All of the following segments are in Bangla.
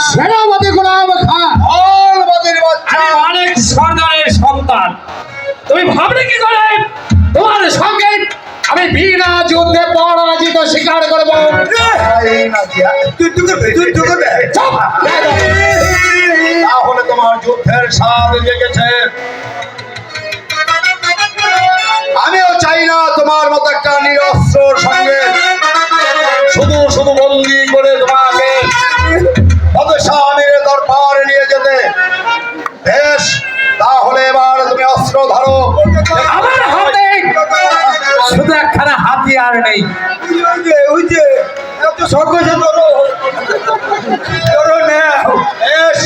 সেনাপতি গোলাম খান অনেক সর্দারের সন্তান। তুমি ভাবলে কি করে তোমার সঙ্গে আমি বিনা যুদ্ধে পরাজিত স্বীকার করবো? তাহলে তোমার যুদ্ধের স্বাদ জেগেছে। আমিও চাই না তোমার মতো একটা নিরস্ত্রর সঙ্গে শুধু শুধু বন্দি করে তোমাকে স্বামীর দরবারে নিয়ে যেতে। বেশ, তাহলে এবার তুমি অস্ত্র ধরো। আমার হাতে শুধু একখানা হাতিয়ার নেই। বেশ,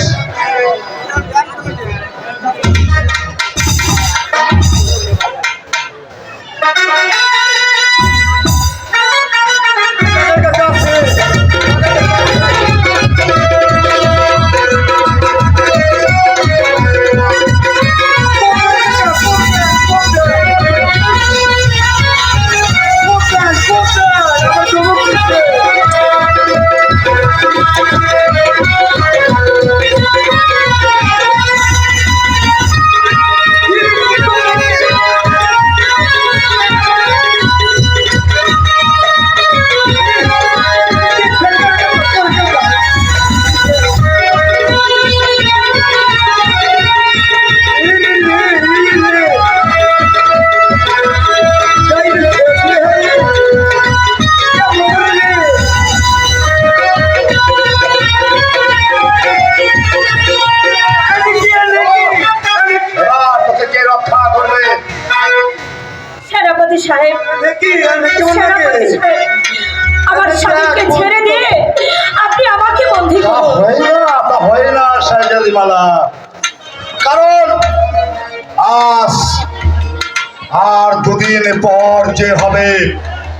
সেনাপতি সাহেব, আমার স্বামীকে ছেড়ে দিয়ে আপনি আমাকে বন্দী করুন। হয় না শাহজাদিমালা, কারণ আজ আর দুদিন পর যে হবে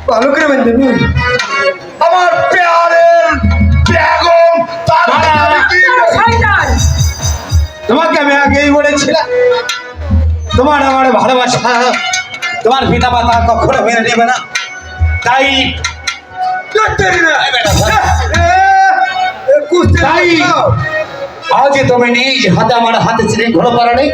ভালো করে বেঁধে নিন। আমার পেয়ারের বেগম শয়তান! তোমাকে আমি আগেই বলেছিলাম তোমার আমার ভালোবাসা তোমার পিতা মাতা কখনো মেনে নেবে না। তাই তাই আজ তুমি নিজ হাতে আমার হাতে ছিলেন ঘোড়ো পারা নেই।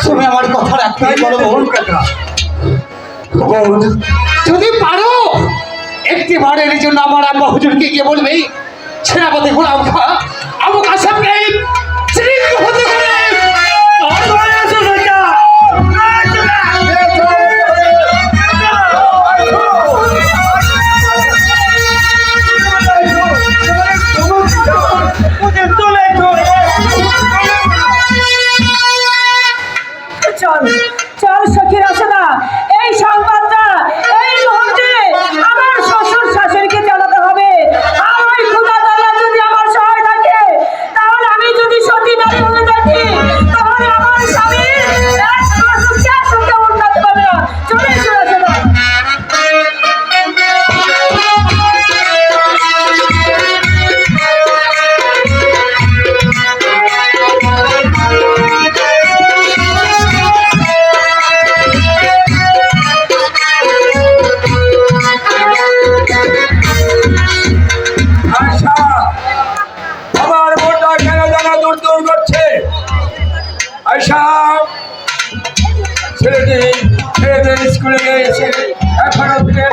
তুমি আমার কথা রাখতে বলো যদি পারো একটি বারের জন্য আমার আব্বা হুজুরকে গিয়ে বলবে সেনাপতি গোলাম খান আবু কাসেমকে শরীর হতে করে চল চল সখী রচনা, এই সংবাদটা এই মুহূর্তে আমার শ্বশুর শাশুড়িকে জানাতে হবে। আর ওই খোদা তাআলা যদি আমার সহায় থাকে, তাহলে আমি যদি সতী নারী হয়ে থাকি, তাহলে আমার স্বামী উন্নতি পাবে না। চলে এসো রচনা। আমার মনটা কেন জানা দূর দূর করছে। আয়শা ছেলেটি স্কুলে গিয়েছে এখনো ফিরে